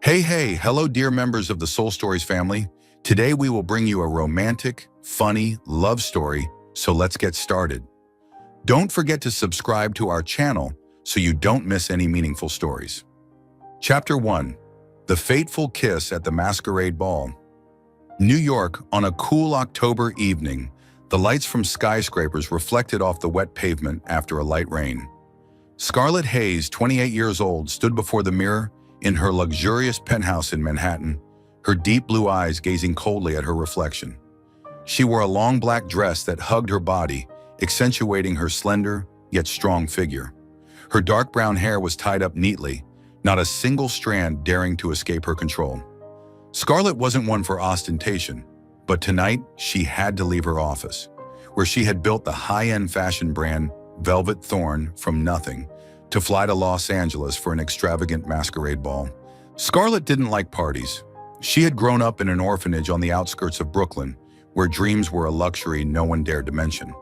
Hello dear members of the Soul Stories family. Today we will bring you a romantic, funny love story, so let's get started. Don't forget to subscribe to our channel so you don't miss any meaningful stories. Chapter 1. The Fateful Kiss at the Masquerade Ball. New York, on a cool October evening, the lights from skyscrapers reflected off the wet pavement after a light rain. Scarlett Hayes, 28 years old, stood before the mirror in her luxurious penthouse in Manhattan, her deep blue eyes gazing coldly at her reflection. She wore a long black dress that hugged her body, accentuating her slender yet strong figure. Her dark brown hair was tied up neatly, not a single strand daring to escape her control. Scarlett wasn't one for ostentation, but tonight she had to leave her office, where she had built the high-end fashion brand Velvet Thorn from nothing, to fly to Los Angeles for an extravagant masquerade ball. Scarlett didn't like parties. She had grown up in an orphanage on the outskirts of Brooklyn, where dreams were a luxury no one dared to mention.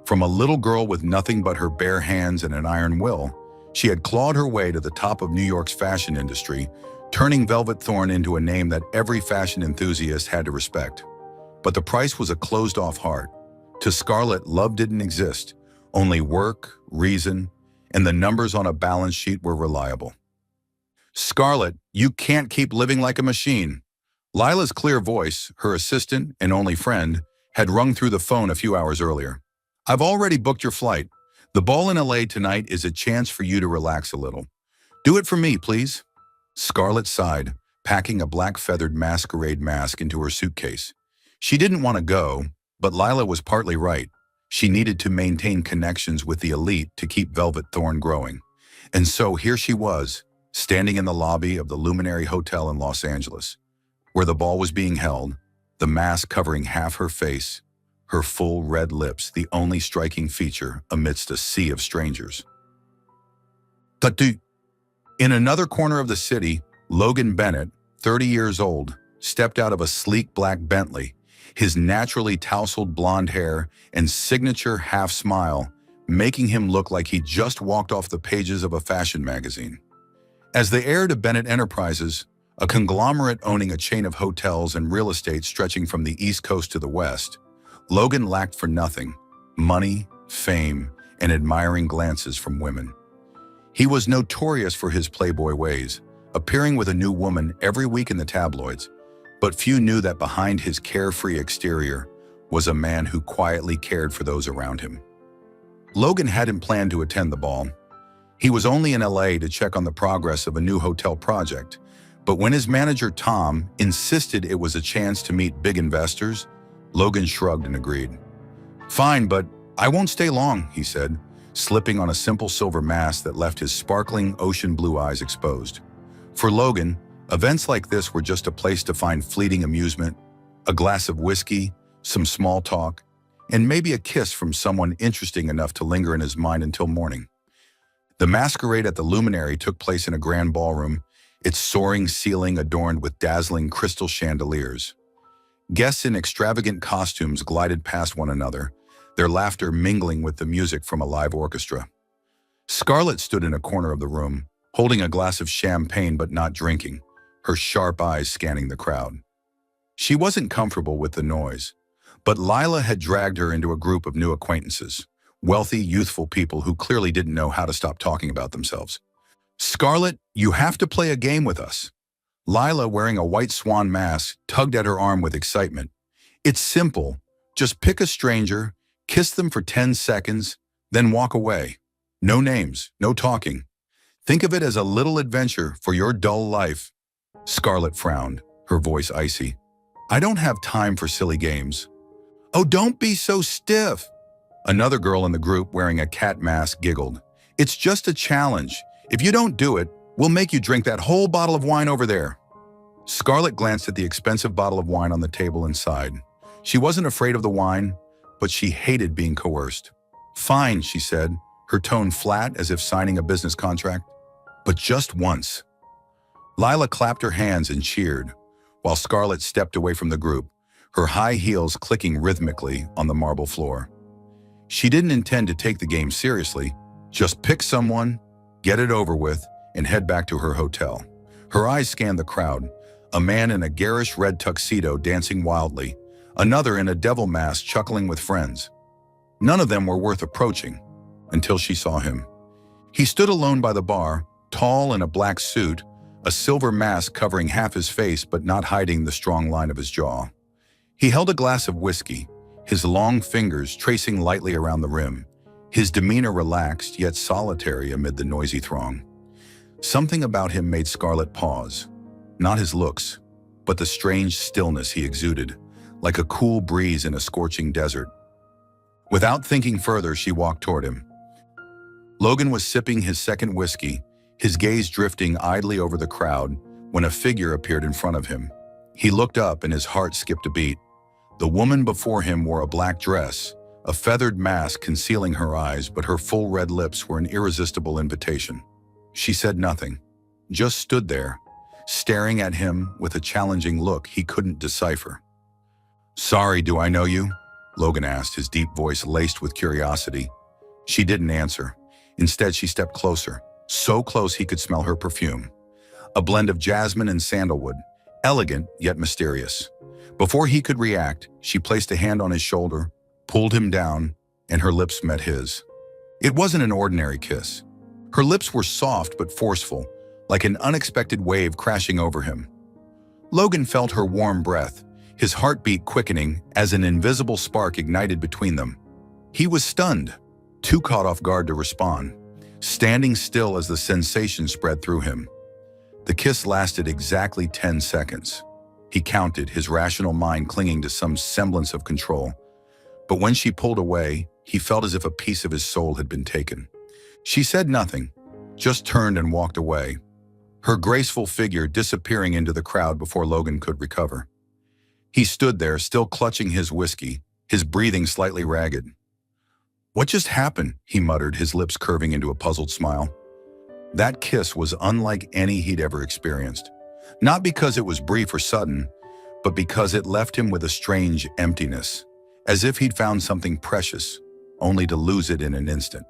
From a little girl with nothing but her bare hands and an iron will, she had clawed her way to the top of New York's fashion industry, turning Velvet Thorn into a name that every fashion enthusiast had to respect. But the price was a closed-off heart. To Scarlett, love didn't exist. Only work, reason, and the numbers on a balance sheet were reliable. "Scarlett, you can't keep living like a machine." Lila's clear voice, her assistant and only friend, had rung through the phone a few hours earlier. "I've already booked your flight. The ball in LA tonight is a chance for you to relax a little. Do it for me, please." Scarlett sighed, packing a black feathered masquerade mask into her suitcase. She didn't want to go, but Lila was partly right. She needed to maintain connections with the elite to keep Velvet Thorn growing. And so here she was, standing in the lobby of the Luminary Hotel in Los Angeles, where the ball was being held, the mask covering half her face, her full red lips the only striking feature amidst a sea of strangers. Tatu. In another corner of the city, Logan Bennett, 30 years old, stepped out of a sleek black Bentley, his naturally tousled blonde hair and signature half-smile making him look like he just walked off the pages of a fashion magazine. As the heir to Bennett Enterprises, a conglomerate owning a chain of hotels and real estate stretching from the East Coast to the West, Logan lacked for nothing: money, fame, and admiring glances from women. He was notorious for his playboy ways, appearing with a new woman every week in the tabloids, but few knew that behind his carefree exterior was a man who quietly cared for those around him. Logan hadn't planned to attend the ball. He was only in LA to check on the progress of a new hotel project, but when his manager Tom insisted it was a chance to meet big investors, Logan shrugged and agreed. "Fine, but I won't stay long," he said, slipping on a simple silver mask that left his sparkling ocean blue eyes exposed. For Logan, events like this were just a place to find fleeting amusement, a glass of whiskey, some small talk, and maybe a kiss from someone interesting enough to linger in his mind until morning. The masquerade at the Luminary took place in a grand ballroom, its soaring ceiling adorned with dazzling crystal chandeliers. Guests in extravagant costumes glided past one another, their laughter mingling with the music from a live orchestra. Scarlett stood in a corner of the room, holding a glass of champagne but not drinking, her sharp eyes scanning the crowd. She wasn't comfortable with the noise, but Lila had dragged her into a group of new acquaintances, wealthy, youthful people who clearly didn't know how to stop talking about themselves. "Scarlett, you have to play a game with us." Lila, wearing a white swan mask, tugged at her arm with excitement. "It's simple. Just pick a stranger, kiss them for 10 seconds, then walk away. No names, no talking. Think of it as a little adventure for your dull life." Scarlett frowned, her voice icy. "I don't have time for silly games." "Oh, don't be so stiff." Another girl in the group wearing a cat mask giggled. "It's just a challenge. If you don't do it, we'll make you drink that whole bottle of wine over there." Scarlett glanced at the expensive bottle of wine on the table and sighed. She wasn't afraid of the wine, but she hated being coerced. "Fine," she said, her tone flat as if signing a business contract. "But just once." Lila clapped her hands and cheered, while Scarlett stepped away from the group, her high heels clicking rhythmically on the marble floor. She didn't intend to take the game seriously, just pick someone, get it over with, and head back to her hotel. Her eyes scanned the crowd, a man in a garish red tuxedo dancing wildly, another in a devil mask chuckling with friends. None of them were worth approaching, until she saw him. He stood alone by the bar, tall in a black suit, a silver mask covering half his face but not hiding the strong line of his jaw. He held a glass of whiskey, his long fingers tracing lightly around the rim, his demeanor relaxed yet solitary amid the noisy throng. Something about him made Scarlett pause. Not his looks, but the strange stillness he exuded, like a cool breeze in a scorching desert. Without thinking further, she walked toward him. Logan was sipping his second whiskey, his gaze drifting idly over the crowd, when a figure appeared in front of him. He looked up and his heart skipped a beat. The woman before him wore a black dress, a feathered mask concealing her eyes, but her full red lips were an irresistible invitation. She said nothing, just stood there, staring at him with a challenging look he couldn't decipher. "Sorry, do I know you?" Logan asked, his deep voice laced with curiosity. She didn't answer. Instead, she stepped closer, so close he could smell her perfume. A blend of jasmine and sandalwood, elegant yet mysterious. Before he could react, she placed a hand on his shoulder, pulled him down, and her lips met his. It wasn't an ordinary kiss. Her lips were soft but forceful, like an unexpected wave crashing over him. Logan felt her warm breath, his heartbeat quickening as an invisible spark ignited between them. He was stunned, too caught off guard to respond, standing still as the sensation spread through him. The kiss lasted exactly 10 seconds. He counted, his rational mind clinging to some semblance of control. But when she pulled away, he felt as if a piece of his soul had been taken. She said nothing, just turned and walked away, her graceful figure disappearing into the crowd before Logan could recover. He stood there, still clutching his whiskey, his breathing slightly ragged. "What just happened?" he muttered, his lips curving into a puzzled smile. That kiss was unlike any he'd ever experienced. Not because it was brief or sudden, but because it left him with a strange emptiness, as if he'd found something precious, only to lose it in an instant.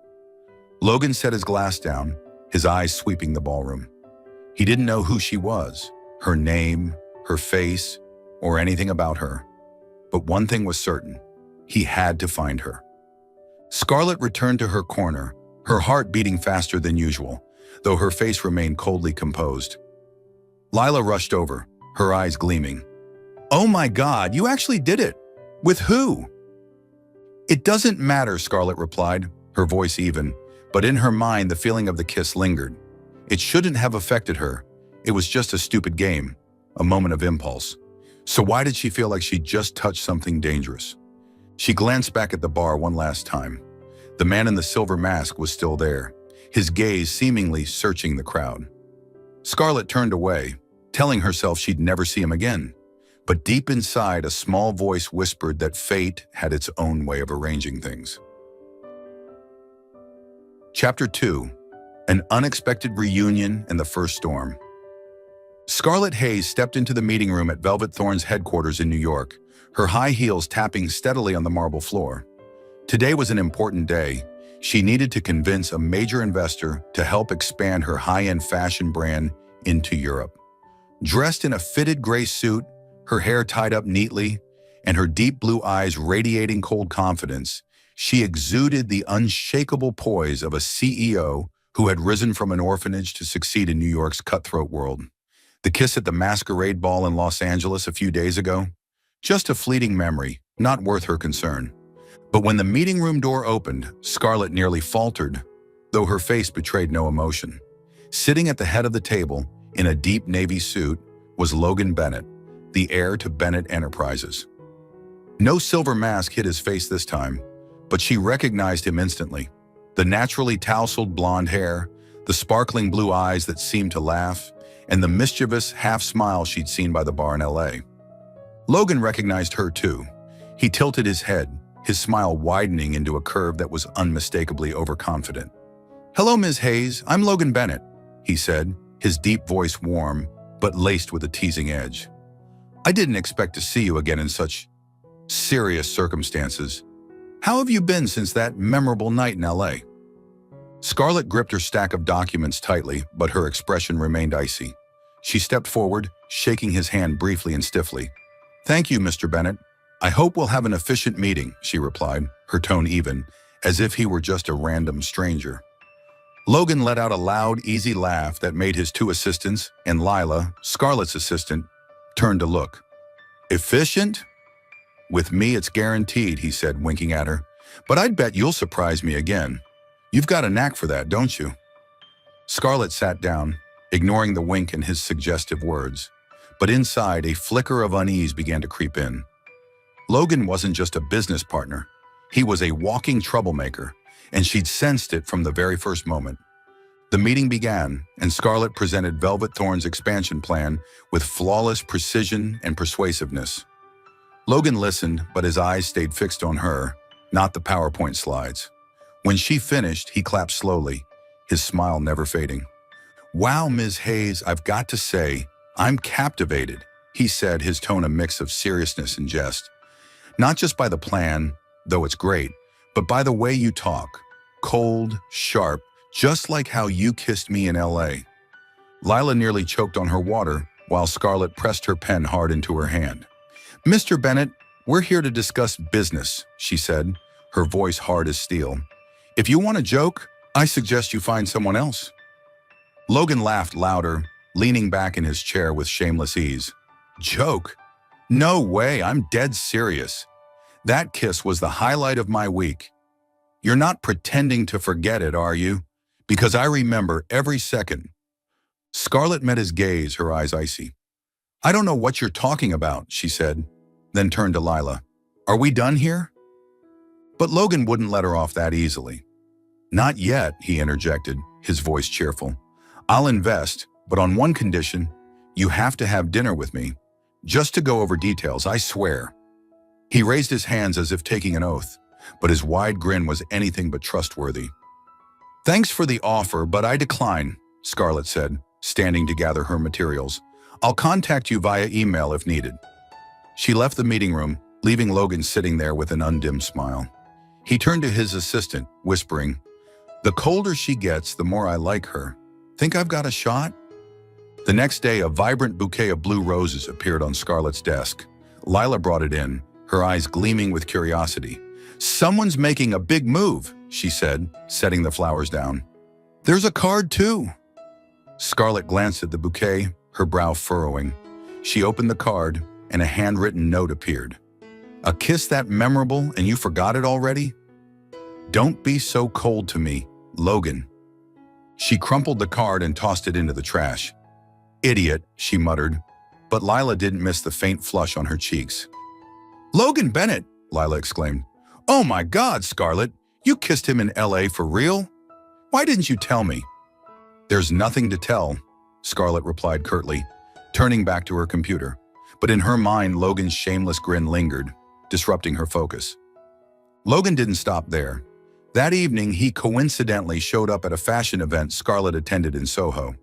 Logan set his glass down, his eyes sweeping the ballroom. He didn't know who she was, her name, her face, or anything about her. But one thing was certain, he had to find her. Scarlett returned to her corner, her heart beating faster than usual, though her face remained coldly composed. Lila rushed over, her eyes gleaming. "Oh my God, you actually did it! With who?" "It doesn't matter," Scarlett replied, her voice even, but in her mind the feeling of the kiss lingered. It shouldn't have affected her. It was just a stupid game, a moment of impulse. So why did she feel like she'd just touched something dangerous? She glanced back at the bar one last time. The man in the silver mask was still there, his gaze seemingly searching the crowd. Scarlett turned away, telling herself she'd never see him again. But deep inside, a small voice whispered that fate had its own way of arranging things. Chapter 2. An Unexpected Reunion and the First Storm. Scarlett Hayes stepped into the meeting room at Velvet Thorn's headquarters in New York, her high heels tapping steadily on the marble floor. Today was an important day. She needed to convince a major investor to help expand her high-end fashion brand into Europe. Dressed in a fitted gray suit, her hair tied up neatly, and her deep blue eyes radiating cold confidence, she exuded the unshakable poise of a CEO who had risen from an orphanage to succeed in New York's cutthroat world. The kiss at the masquerade ball in Los Angeles a few days ago? Just a fleeting memory, not worth her concern. But when the meeting room door opened, Scarlett nearly faltered, though her face betrayed no emotion. Sitting at the head of the table, in a deep navy suit, was Logan Bennett, the heir to Bennett Enterprises. No silver mask hid his face this time, but she recognized him instantly. The naturally tousled blonde hair, the sparkling blue eyes that seemed to laugh, and the mischievous half-smile she'd seen by the bar in LA. Logan recognized her too. He tilted his head, his smile widening into a curve that was unmistakably overconfident. "Hello, Ms. Hayes, I'm Logan Bennett," he said, his deep voice warm, but laced with a teasing edge. "I didn't expect to see you again in such serious circumstances. How have you been since that memorable night in LA?" Scarlett gripped her stack of documents tightly, but her expression remained icy. She stepped forward, shaking his hand briefly and stiffly. "Thank you, Mr. Bennett. I hope we'll have an efficient meeting," she replied, her tone even, as if he were just a random stranger. Logan let out a loud, easy laugh that made his two assistants and Lila, Scarlett's assistant, turn to look. "Efficient? With me it's guaranteed," he said, winking at her. "But I'd bet you'll surprise me again. You've got a knack for that, don't you?" Scarlett sat down, ignoring the wink and his suggestive words. But inside, a flicker of unease began to creep in. Logan wasn't just a business partner. He was a walking troublemaker, and she'd sensed it from the very first moment. The meeting began, and Scarlett presented Velvet Thorn's expansion plan with flawless precision and persuasiveness. Logan listened, but his eyes stayed fixed on her, not the PowerPoint slides. When she finished, he clapped slowly, his smile never fading. "Wow, Ms. Hayes, I've got to say, I'm captivated," he said, his tone a mix of seriousness and jest. "Not just by the plan, though it's great, but by the way you talk. Cold, sharp, just like how you kissed me in LA. Lila nearly choked on her water, while Scarlett pressed her pen hard into her hand. "Mr. Bennett, we're here to discuss business," she said, her voice hard as steel. "If you want a joke, I suggest you find someone else." Logan laughed louder, leaning back in his chair with shameless ease. "Joke? No way, I'm dead serious. That kiss was the highlight of my week. You're not pretending to forget it, are you? Because I remember every second." Scarlett met his gaze, her eyes icy. "I don't know what you're talking about," she said, then turned to Lila. "Are we done here?" But Logan wouldn't let her off that easily. "Not yet," he interjected, his voice cheerful. "I'll invest, but on one condition. You have to have dinner with me. Just to go over details, I swear." He raised his hands as if taking an oath, but his wide grin was anything but trustworthy. "Thanks for the offer, but I decline," Scarlett said, standing to gather her materials. "I'll contact you via email if needed." She left the meeting room, leaving Logan sitting there with an undimmed smile. He turned to his assistant, whispering, "The colder she gets, the more I like her. Think I've got a shot?" The next day, a vibrant bouquet of blue roses appeared on Scarlett's desk. Lila brought it in, her eyes gleaming with curiosity. "Someone's making a big move," she said, setting the flowers down. "There's a card, too." Scarlett glanced at the bouquet, her brow furrowing. She opened the card, and a handwritten note appeared. "A kiss that memorable, and you forgot it already? Don't be so cold to me, Logan." She crumpled the card and tossed it into the trash. "Idiot," she muttered, but Lila didn't miss the faint flush on her cheeks. "Logan Bennett!" Lila exclaimed. "Oh my God, Scarlett, you kissed him in LA for real? Why didn't you tell me?" "There's nothing to tell," Scarlett replied curtly, turning back to her computer. But in her mind, Logan's shameless grin lingered, disrupting her focus. Logan didn't stop there. That evening, he coincidentally showed up at a fashion event Scarlett attended in Soho.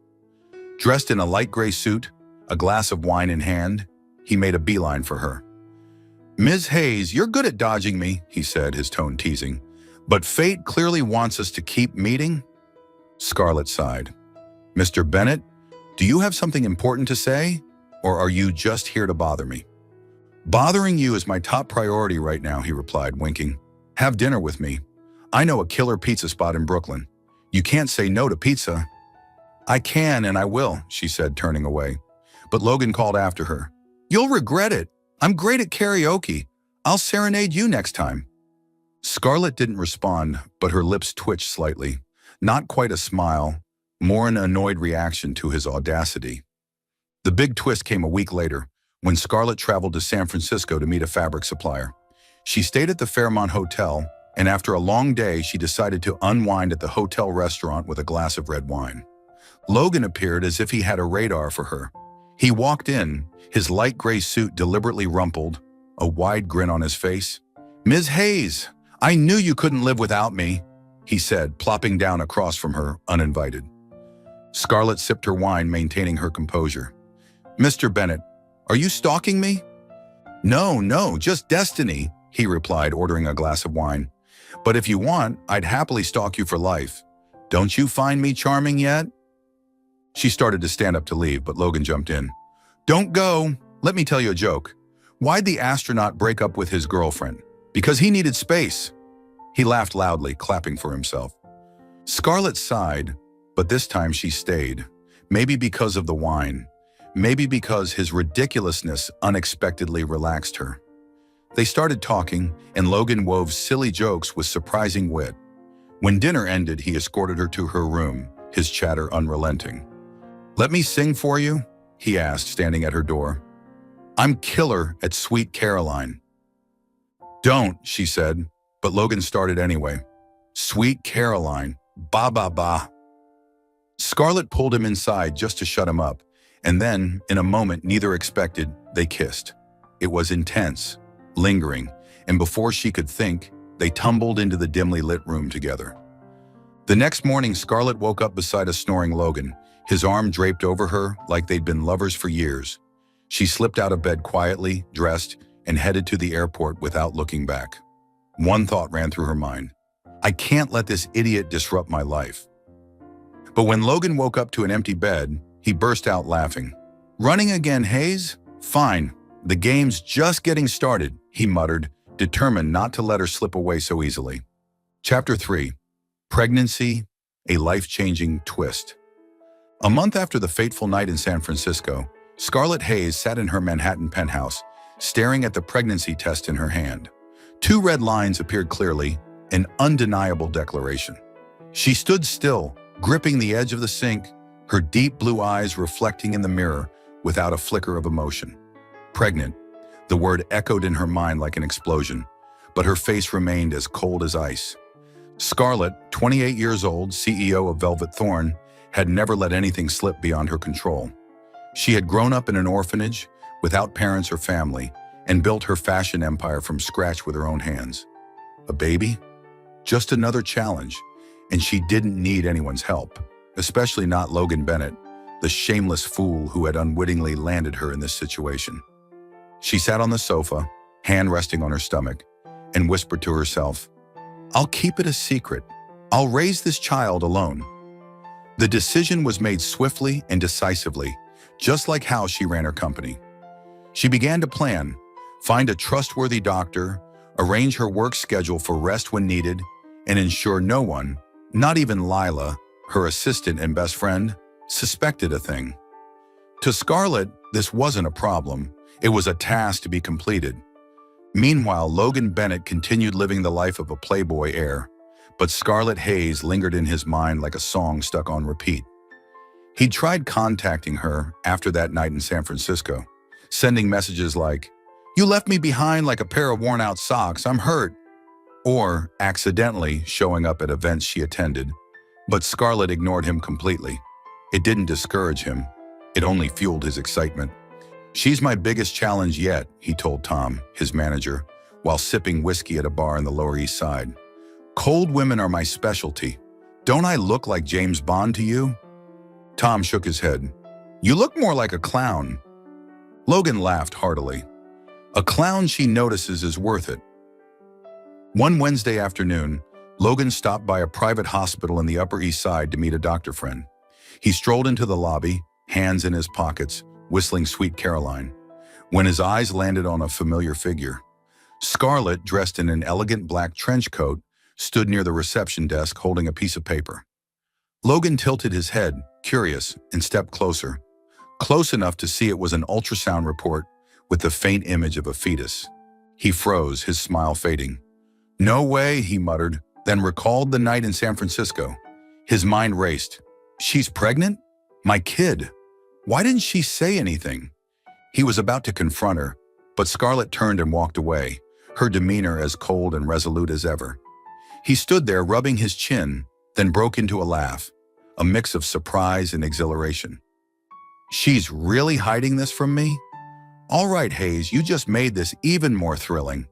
Dressed in a light gray suit, a glass of wine in hand, he made a beeline for her. "Ms. Hayes, you're good at dodging me," he said, his tone teasing. "But fate clearly wants us to keep meeting?" Scarlett sighed. "Mr. Bennett, do you have something important to say? Or are you just here to bother me?" "Bothering you is my top priority right now," he replied, winking. "Have dinner with me. I know a killer pizza spot in Brooklyn. You can't say no to pizza." "I can and I will," she said, turning away. But Logan called after her. "You'll regret it. I'm great at karaoke. I'll serenade you next time." Scarlett didn't respond, but her lips twitched slightly. Not quite a smile, more an annoyed reaction to his audacity. The big twist came a week later, when Scarlett traveled to San Francisco to meet a fabric supplier. She stayed at the Fairmont Hotel, and after a long day, she decided to unwind at the hotel restaurant with a glass of red wine. Logan appeared as if he had a radar for her. He walked in, his light gray suit deliberately rumpled, a wide grin on his face. "Ms. Hayes, I knew you couldn't live without me," he said, plopping down across from her, uninvited. Scarlett sipped her wine, maintaining her composure. "Mr. Bennett, are you stalking me?" No, just destiny," he replied, ordering a glass of wine. "But if you want, I'd happily stalk you for life. Don't you find me charming yet?" She started to stand up to leave, but Logan jumped in. "Don't go. Let me tell you a joke. Why'd the astronaut break up with his girlfriend? Because he needed space." He laughed loudly, clapping for himself. Scarlett sighed, but this time she stayed. Maybe because of the wine. Maybe because his ridiculousness unexpectedly relaxed her. They started talking, and Logan wove silly jokes with surprising wit. When dinner ended, he escorted her to her room, his chatter unrelenting. "Let me sing for you?" he asked, standing at her door. "I'm killer at Sweet Caroline." "Don't," she said, but Logan started anyway. "Sweet Caroline, ba ba ba." Scarlett pulled him inside just to shut him up, and then, in a moment neither expected, they kissed. It was intense, lingering, and before she could think, they tumbled into the dimly lit room together. The next morning, Scarlett woke up beside a snoring Logan, his arm draped over her like they'd been lovers for years. She slipped out of bed quietly, dressed, and headed to the airport without looking back. One thought ran through her mind. "I can't let this idiot disrupt my life." But when Logan woke up to an empty bed, he burst out laughing. "Running again, Hayes? Fine. The game's just getting started," he muttered, determined not to let her slip away so easily. Chapter 3. Pregnancy, a life-changing twist. A month after the fateful night in San Francisco, Scarlett Hayes sat in her Manhattan penthouse, staring at the pregnancy test in her hand. Two red lines appeared clearly, an undeniable declaration. She stood still, gripping the edge of the sink, her deep blue eyes reflecting in the mirror without a flicker of emotion. Pregnant. The word echoed in her mind like an explosion, but her face remained as cold as ice. Scarlett, 28 years old, CEO of Velvet Thorn, had never let anything slip beyond her control. She had grown up in an orphanage, without parents or family, and built her fashion empire from scratch with her own hands. A baby? Just another challenge, and she didn't need anyone's help, especially not Logan Bennett, the shameless fool who had unwittingly landed her in this situation. She sat on the sofa, hand resting on her stomach, and whispered to herself, "I'll keep it a secret. I'll raise this child alone." The decision was made swiftly and decisively, just like how she ran her company. She began to plan, find a trustworthy doctor, arrange her work schedule for rest when needed, and ensure no one, not even Lila, her assistant and best friend, suspected a thing. To Scarlett, this wasn't a problem. It was a task to be completed. Meanwhile, Logan Bennett continued living the life of a playboy heir, but Scarlett Hayes lingered in his mind like a song stuck on repeat. He'd tried contacting her after that night in San Francisco, sending messages like, "You left me behind like a pair of worn-out socks, I'm hurt," or accidentally showing up at events she attended. But Scarlett ignored him completely. It didn't discourage him. It only fueled his excitement. "She's my biggest challenge yet," he told Tom, his manager, while sipping whiskey at a bar in the Lower East Side. "Cold women are my specialty. Don't I look like James Bond to you?" Tom shook his head. "You look more like a clown." Logan laughed heartily. "A clown she notices is worth it." One Wednesday afternoon, Logan stopped by a private hospital in the Upper East Side to meet a doctor friend. He strolled into the lobby, hands in his pockets, whistling Sweet Caroline, when his eyes landed on a familiar figure. Scarlett, dressed in an elegant black trench coat, stood near the reception desk holding a piece of paper. Logan tilted his head, curious, and stepped closer, close enough to see it was an ultrasound report with the faint image of a fetus. He froze, his smile fading. "No way," he muttered, then recalled the night in San Francisco. His mind raced. "She's pregnant? My kid. Why didn't she say anything?" He was about to confront her, but Scarlett turned and walked away, her demeanor as cold and resolute as ever. He stood there rubbing his chin, then broke into a laugh, a mix of surprise and exhilaration. "She's really hiding this from me? All right, Hayes, you just made this even more thrilling."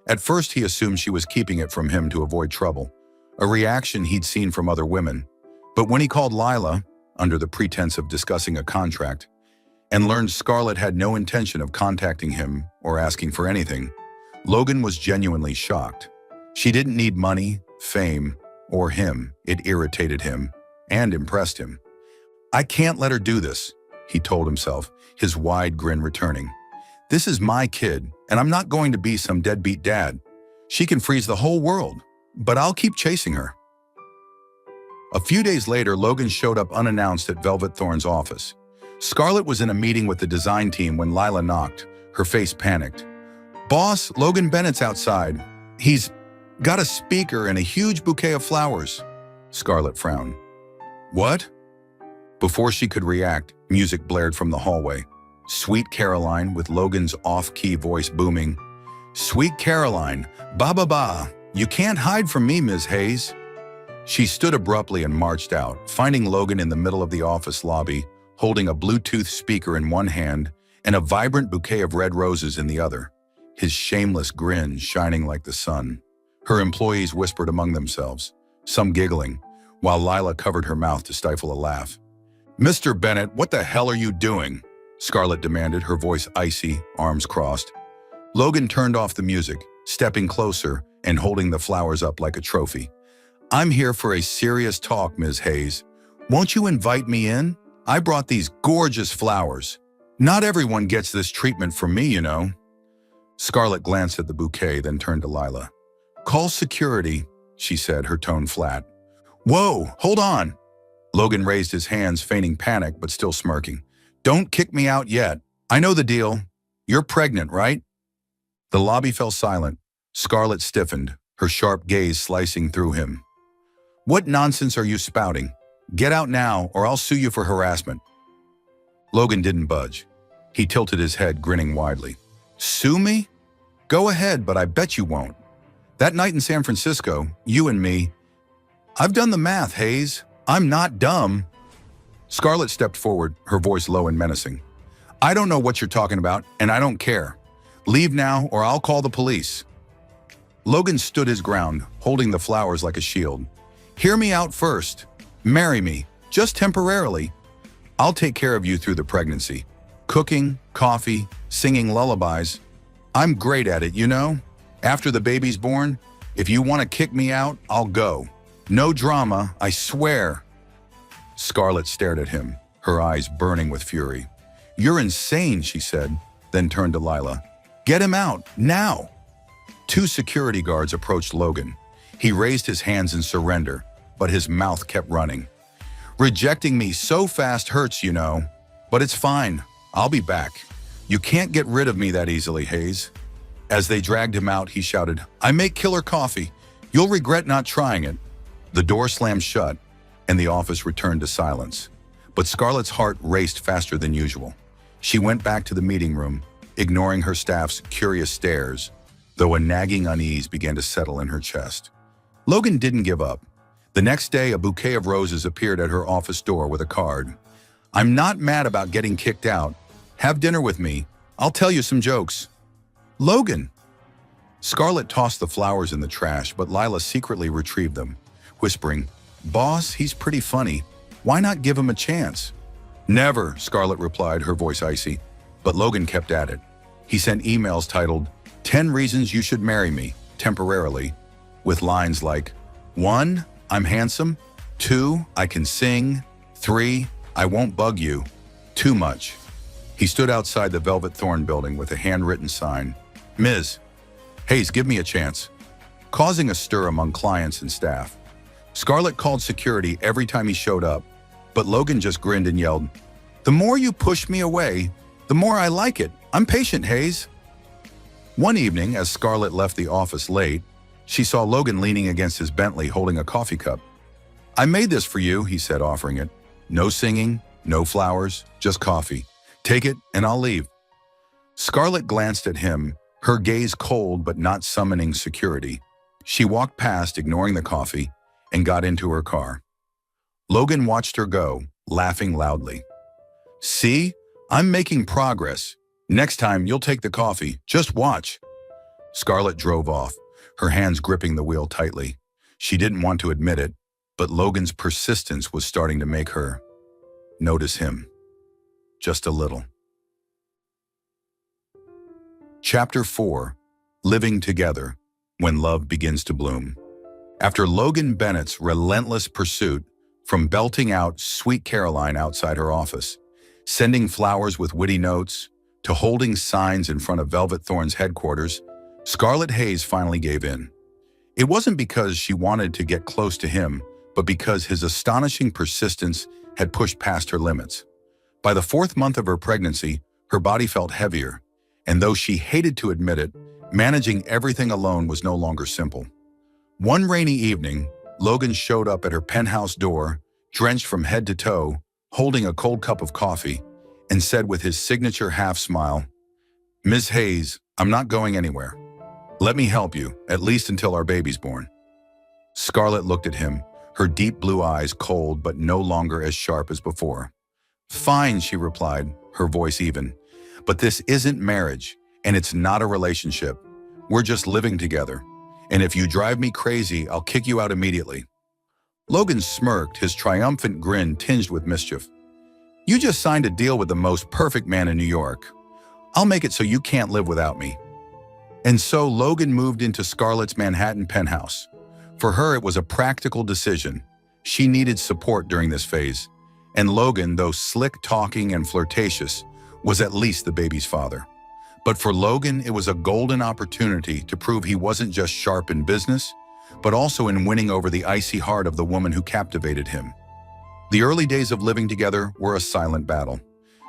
At first, he assumed she was keeping it from him to avoid trouble, a reaction he'd seen from other women. But when he called Lila, under the pretense of discussing a contract, and learned Scarlett had no intention of contacting him or asking for anything, Logan was genuinely shocked. She didn't need money, fame, or him. It irritated him and impressed him. I can't let her do this, he told himself, his wide grin returning. This is my kid, and I'm not going to be some deadbeat dad. She can freeze the whole world, but I'll keep chasing her. A few days later, Logan showed up unannounced at Velvet Thorn's office. Scarlett was in a meeting with the design team when Lila knocked, her face panicked. Boss, Logan Bennett's outside. He's got a speaker and a huge bouquet of flowers. Scarlett frowned. What? Before she could react, music blared from the hallway. Sweet Caroline, with Logan's off-key voice booming. Sweet Caroline, ba-ba-ba, you can't hide from me, Ms. Hayes. She stood abruptly and marched out, finding Logan in the middle of the office lobby, holding a Bluetooth speaker in one hand and a vibrant bouquet of red roses in the other, his shameless grin shining like the sun. Her employees whispered among themselves, some giggling, while Lila covered her mouth to stifle a laugh. Mr. Bennett, what the hell are you doing? Scarlett demanded, her voice icy, arms crossed. Logan turned off the music, stepping closer and holding the flowers up like a trophy. I'm here for a serious talk, Ms. Hayes. Won't you invite me in? I brought these gorgeous flowers. Not everyone gets this treatment from me, you know. Scarlett glanced at the bouquet, then turned to Lila. Call security, she said, her tone flat. Whoa, hold on. Logan raised his hands, feigning panic but still smirking. Don't kick me out yet. I know the deal. You're pregnant, right? The lobby fell silent. Scarlett stiffened, her sharp gaze slicing through him. What nonsense are you spouting? Get out now, or I'll sue you for harassment. Logan didn't budge. He tilted his head, grinning widely. Sue me? Go ahead, but I bet you won't. That night in San Francisco, you and me. I've done the math, Hayes. I'm not dumb. Scarlett stepped forward, her voice low and menacing. I don't know what you're talking about, and I don't care. Leave now, or I'll call the police. Logan stood his ground, holding the flowers like a shield. Hear me out first. Marry me, just temporarily. I'll take care of you through the pregnancy. Cooking, coffee, singing lullabies. I'm great at it, you know? After the baby's born, if you want to kick me out, I'll go. No drama, I swear. Scarlett stared at him, her eyes burning with fury. You're insane, she said, then turned to Lila. Get him out, now. Two security guards approached Logan. He raised his hands in surrender, but his mouth kept running. Rejecting me so fast hurts, you know. But it's fine. I'll be back. You can't get rid of me that easily, Hayes. As they dragged him out, he shouted, I make killer coffee. You'll regret not trying it. The door slammed shut, and the office returned to silence. But Scarlett's heart raced faster than usual. She went back to the meeting room, ignoring her staff's curious stares, though a nagging unease began to settle in her chest. Logan didn't give up. The next day, a bouquet of roses appeared at her office door with a card. I'm not mad about getting kicked out. Have dinner with me. I'll tell you some jokes. Logan! Scarlett tossed the flowers in the trash, but Lila secretly retrieved them, whispering, Boss, he's pretty funny. Why not give him a chance? Never, Scarlett replied, her voice icy. But Logan kept at it. He sent emails titled, 10 Reasons You Should Marry Me, temporarily, with lines like, 1, I'm handsome. 2, I can sing. 3, I won't bug you. Too much. He stood outside the Velvet Thorn building with a handwritten sign, Ms. Hayes, give me a chance, causing a stir among clients and staff. Scarlett called security every time he showed up, but Logan just grinned and yelled, The more you push me away, the more I like it. I'm patient, Hayes. One evening, as Scarlett left the office late, she saw Logan leaning against his Bentley holding a coffee cup. I made this for you, he said, offering it. No singing, no flowers, just coffee. Take it and I'll leave. Scarlett glanced at him, her gaze cold but not summoning security. She walked past, ignoring the coffee, and got into her car. Logan watched her go, laughing loudly. See? I'm making progress. Next time you'll take the coffee. Just watch. Scarlett drove off, her hands gripping the wheel tightly. She didn't want to admit it, but Logan's persistence was starting to make her notice him. Just a little. Chapter 4. Living Together, When Love Begins to Bloom. After Logan Bennett's relentless pursuit, from belting out Sweet Caroline outside her office, sending flowers with witty notes, to holding signs in front of Velvet Thorn's headquarters, Scarlett Hayes finally gave in. It wasn't because she wanted to get close to him, but because his astonishing persistence had pushed past her limits. By the 4th month of her pregnancy, her body felt heavier, and though she hated to admit it, managing everything alone was no longer simple. One rainy evening, Logan showed up at her penthouse door, drenched from head to toe, holding a cold cup of coffee, and said with his signature half-smile, "Ms. Hayes, I'm not going anywhere. Let me help you, at least until our baby's born." Scarlett looked at him, her deep blue eyes cold but no longer as sharp as before. "Fine," she replied, her voice even. "But this isn't marriage, and it's not a relationship. We're just living together. And if you drive me crazy, I'll kick you out immediately." Logan smirked, his triumphant grin tinged with mischief. "You just signed a deal with the most perfect man in New York. I'll make it so you can't live without me." And so Logan moved into Scarlett's Manhattan penthouse. For her, it was a practical decision. She needed support during this phase. And Logan, though slick-talking and flirtatious, was at least the baby's father. But for Logan, it was a golden opportunity to prove he wasn't just sharp in business, but also in winning over the icy heart of the woman who captivated him. The early days of living together were a silent battle.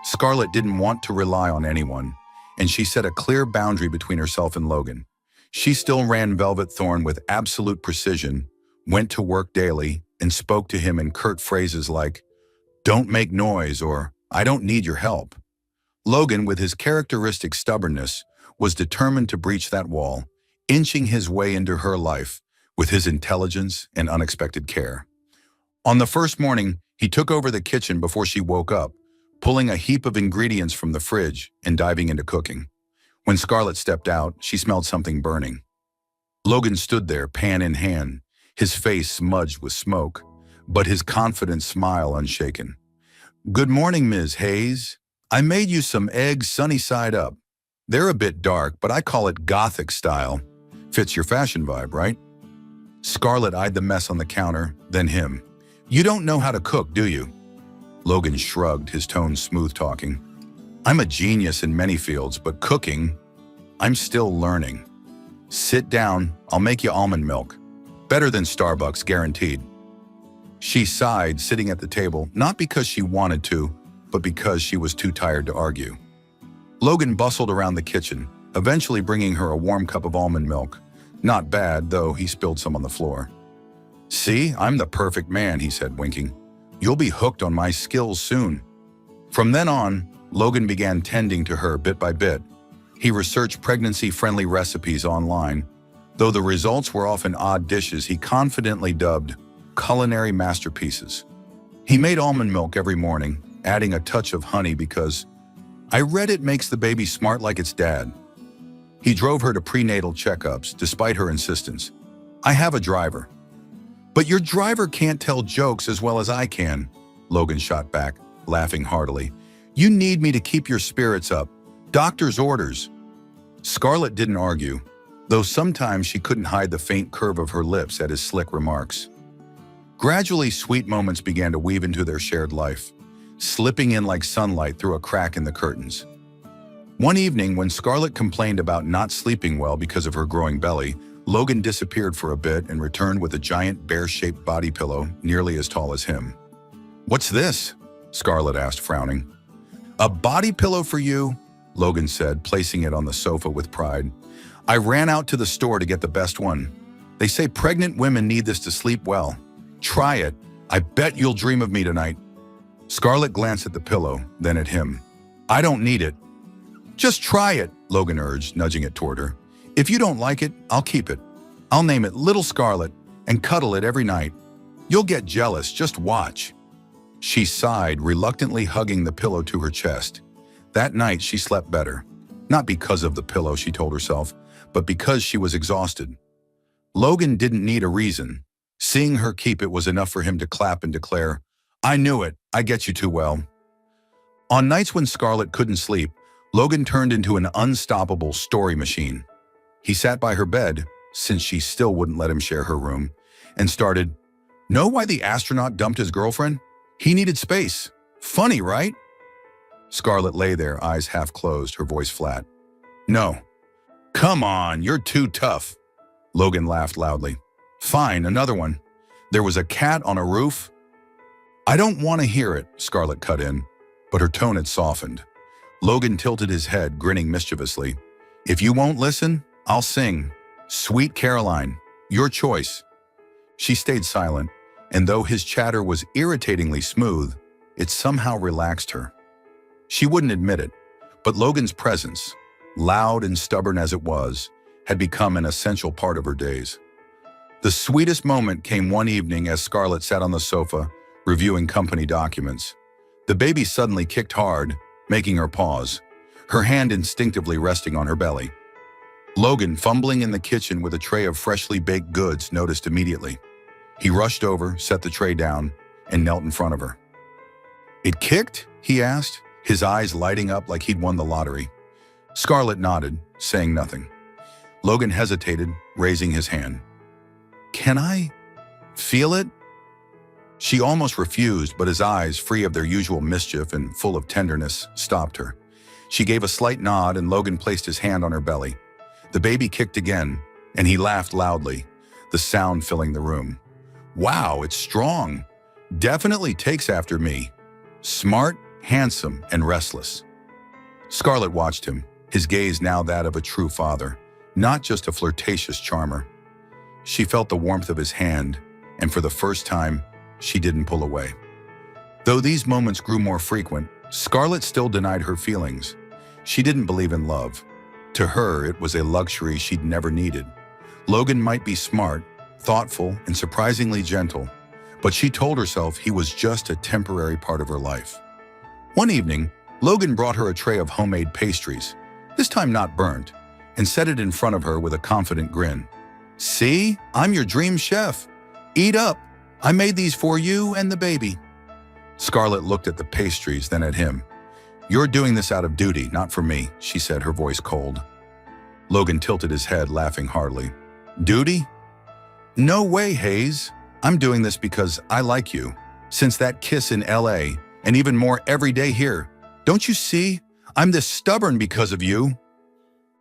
Scarlett didn't want to rely on anyone, and she set a clear boundary between herself and Logan. She still ran Velvet Thorn with absolute precision, went to work daily, and spoke to him in curt phrases like, "Don't make noise," or "I don't need your help." Logan, with his characteristic stubbornness, was determined to breach that wall, inching his way into her life with his intelligence and unexpected care. On the first morning, he took over the kitchen before she woke up, pulling a heap of ingredients from the fridge and diving into cooking. When Scarlett stepped out, she smelled something burning. Logan stood there, pan in hand, his face smudged with smoke, but his confident smile unshaken. "Good morning, Ms. Hayes. I made you some eggs sunny side up. They're a bit dark, but I call it Gothic style. Fits your fashion vibe, right?" Scarlett eyed the mess on the counter, then him. "You don't know how to cook, do you?" Logan shrugged, his tone smooth-talking. "I'm a genius in many fields, but cooking, I'm still learning. Sit down, I'll make you almond milk. Better than Starbucks, guaranteed." She sighed, sitting at the table, not because she wanted to, but because she was too tired to argue. Logan bustled around the kitchen, eventually bringing her a warm cup of almond milk. Not bad, though he spilled some on the floor. "See, I'm the perfect man," he said, winking. "You'll be hooked on my skills soon." From then on, Logan began tending to her bit by bit. He researched pregnancy-friendly recipes online, though the results were often odd dishes he confidently dubbed culinary masterpieces. He made almond milk every morning, adding a touch of honey because, "I read it makes the baby smart like its dad." He drove her to prenatal checkups, despite her insistence. "I have a driver." "But your driver can't tell jokes as well as I can," Logan shot back, laughing heartily. "You need me to keep your spirits up. Doctor's orders." Scarlett didn't argue, though sometimes she couldn't hide the faint curve of her lips at his slick remarks. Gradually, sweet moments began to weave into their shared life, slipping in like sunlight through a crack in the curtains. One evening, when Scarlett complained about not sleeping well because of her growing belly, Logan disappeared for a bit and returned with a giant bear-shaped body pillow nearly as tall as him. "What's this?" Scarlett asked, frowning. "A body pillow for you," Logan said, placing it on the sofa with pride. "I ran out to the store to get the best one. They say pregnant women need this to sleep well. Try it. I bet you'll dream of me tonight." Scarlett glanced at the pillow, then at him. "I don't need it." "Just try it," Logan urged, nudging it toward her. "If you don't like it, I'll keep it. I'll name it Little Scarlett and cuddle it every night. You'll get jealous, just watch." She sighed, reluctantly hugging the pillow to her chest. That night, she slept better. Not because of the pillow, she told herself, but because she was exhausted. Logan didn't need a reason. Seeing her keep it was enough for him to clap and declare, "I knew it. I get you too well." On nights when Scarlett couldn't sleep, Logan turned into an unstoppable story machine. He sat by her bed, since she still wouldn't let him share her room, and started, Know why the astronaut dumped his girlfriend? He needed space. Funny, right? Scarlett lay there, eyes half closed, her voice flat. No. Come on, you're too tough. Logan laughed loudly. Fine, another one. There was a cat on a roof. I don't want to hear it, Scarlett cut in, but her tone had softened. Logan tilted his head, grinning mischievously. If you won't listen, I'll sing. Sweet Caroline, your choice. She stayed silent, and though his chatter was irritatingly smooth, it somehow relaxed her. She wouldn't admit it, but Logan's presence, loud and stubborn as it was, had become an essential part of her days. The sweetest moment came one evening as Scarlett sat on the sofa, reviewing company documents. The baby suddenly kicked hard, making her pause, her hand instinctively resting on her belly. Logan, fumbling in the kitchen with a tray of freshly baked goods, noticed immediately. He rushed over, set the tray down, and knelt in front of her. It kicked? He asked, his eyes lighting up like he'd won the lottery. Scarlett nodded, saying nothing. Logan hesitated, raising his hand. Can I feel it? She almost refused, but his eyes, free of their usual mischief and full of tenderness, stopped her. She gave a slight nod, and Logan placed his hand on her belly. The baby kicked again, and he laughed loudly, the sound filling the room. Wow, it's strong. Definitely takes after me. Smart, handsome, and restless. Scarlett watched him, his gaze now that of a true father, not just a flirtatious charmer. She felt the warmth of his hand, and for the first time, she didn't pull away. Though these moments grew more frequent, Scarlett still denied her feelings. She didn't believe in love. To her, it was a luxury she'd never needed. Logan might be smart, thoughtful, and surprisingly gentle, but she told herself he was just a temporary part of her life. One evening, Logan brought her a tray of homemade pastries, this time not burnt, and set it in front of her with a confident grin. See, I'm your dream chef. Eat up. I made these for you and the baby. Scarlett looked at the pastries, then at him. You're doing this out of duty, not for me, she said, her voice cold. Logan tilted his head, laughing heartily. Duty? No way, Hayes. I'm doing this because I like you. Since that kiss in LA, and even more every day here. Don't you see? I'm this stubborn because of you.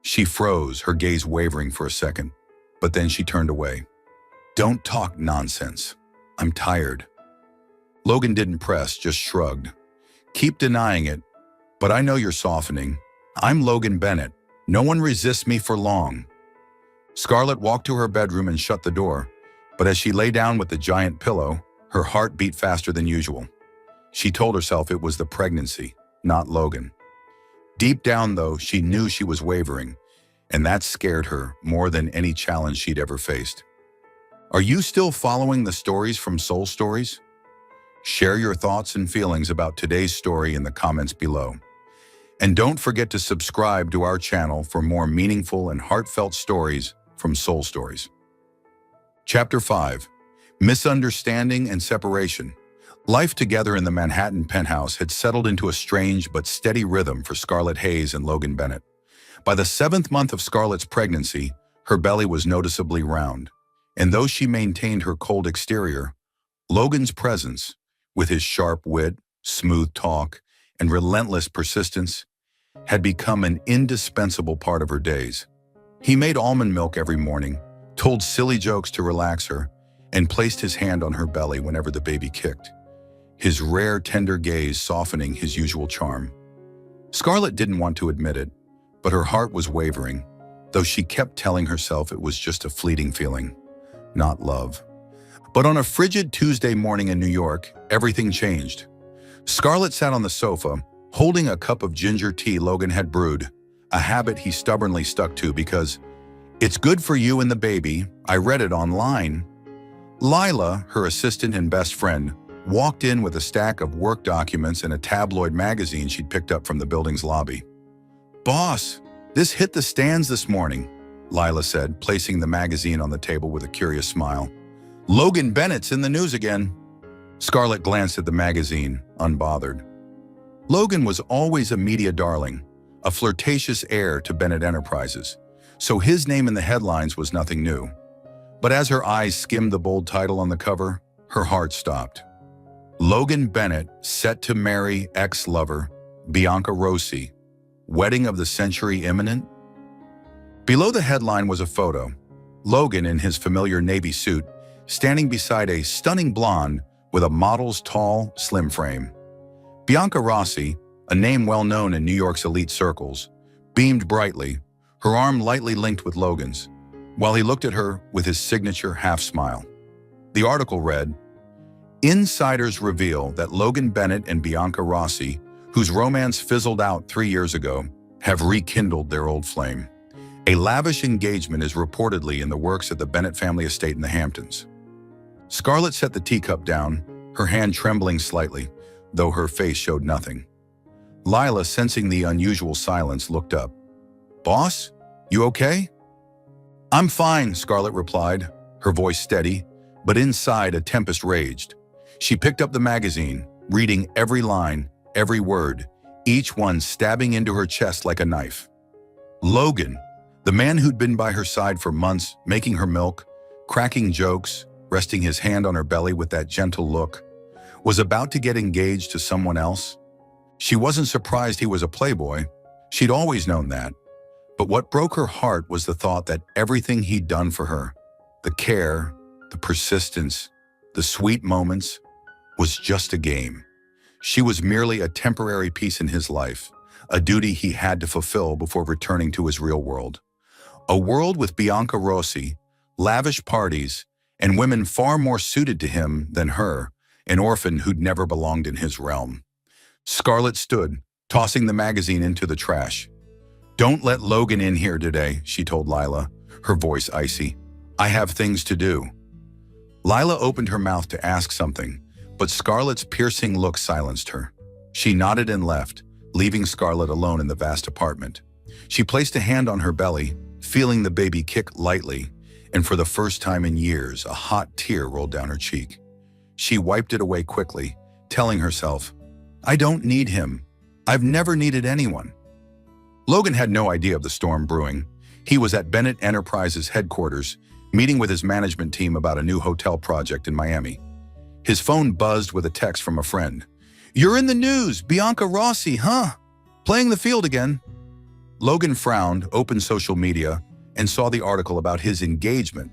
She froze, her gaze wavering for a second, but then she turned away. Don't talk nonsense. I'm tired. Logan didn't press, just shrugged. Keep denying it, but I know you're softening. I'm Logan Bennett. No one resists me for long. Scarlett walked to her bedroom and shut the door, but as she lay down with the giant pillow, her heart beat faster than usual. She told herself it was the pregnancy, not Logan. Deep down, though, she knew she was wavering, and that scared her more than any challenge she'd ever faced. Are you still following the stories from Soul Stories? Share your thoughts and feelings about today's story in the comments below. And don't forget to subscribe to our channel for more meaningful and heartfelt stories from Soul Stories. Chapter 5. Misunderstanding and Separation. Life together in the Manhattan penthouse had settled into a strange but steady rhythm for Scarlett Hayes and Logan Bennett. By the 7th month of Scarlett's pregnancy, her belly was noticeably round. And though she maintained her cold exterior, Logan's presence, with his sharp wit, smooth talk, and relentless persistence, had become an indispensable part of her days. He made almond milk every morning, told silly jokes to relax her, and placed his hand on her belly whenever the baby kicked, his rare, tender gaze softening his usual charm. Scarlett didn't want to admit it, but her heart was wavering, though she kept telling herself it was just a fleeting feeling, not love. But on a frigid Tuesday morning in New York, everything changed. Scarlett sat on the sofa, holding a cup of ginger tea Logan had brewed, a habit he stubbornly stuck to because, "It's good for you and the baby, I read it online." Lila, her assistant and best friend, walked in with a stack of work documents and a tabloid magazine she'd picked up from the building's lobby. "Boss, this hit the stands this morning," Lila said, placing the magazine on the table with a curious smile. "Logan Bennett's in the news again." Scarlett glanced at the magazine, unbothered. Logan was always a media darling, a flirtatious heir to Bennett Enterprises, so his name in the headlines was nothing new. But as her eyes skimmed the bold title on the cover, Her heart stopped. Logan Bennett set to marry ex-lover Bianca Rossi. Wedding of the century imminent? Below the headline was a photo. Logan in his familiar navy suit, standing beside a stunning blonde with a model's tall, slim frame. Bianca Rossi, a name well known in New York's elite circles, beamed brightly, her arm lightly linked with Logan's, while he looked at her with his signature half-smile. The article read, "Insiders reveal that Logan Bennett and Bianca Rossi, whose romance fizzled out 3 years ago, have rekindled their old flame. A lavish engagement is reportedly in the works at the Bennett family estate in the Hamptons." Scarlett set the teacup down, her hand trembling slightly, though her face showed nothing. Lila, sensing the unusual silence, looked up. "Boss, you okay?" "I'm fine," Scarlett replied, her voice steady, but inside a tempest raged. She picked up the magazine, reading every line, every word, each one stabbing into her chest like a knife. Logan, the man who'd been by her side for months, making her milk, cracking jokes, resting his hand on her belly with that gentle look, was about to get engaged to someone else. She wasn't surprised he was a playboy. She'd always known that. But what broke her heart was the thought that everything he'd done for her, the care, the persistence, the sweet moments, was just a game. She was merely a temporary piece in his life, a duty he had to fulfill before returning to his real world. A world with Bianca Rossi, lavish parties, and women far more suited to him than her, an orphan who'd never belonged in his realm. Scarlett stood, tossing the magazine into the trash. "Don't let Logan in here today," she told Lila, her voice icy. "I have things to do." Lila opened her mouth to ask something, but Scarlett's piercing look silenced her. She nodded and left, leaving Scarlett alone in the vast apartment. She placed a hand on her belly, feeling the baby kick lightly, and for the first time in years, a hot tear rolled down her cheek. She wiped it away quickly, telling herself, "I don't need him. I've never needed anyone." Logan had no idea of the storm brewing. He was at Bennett Enterprises headquarters, meeting with his management team about a new hotel project in Miami. His phone buzzed with a text from a friend. "You're in the news, Bianca Rossi, huh? Playing the field again." Logan frowned, opened social media, and saw the article about his engagement.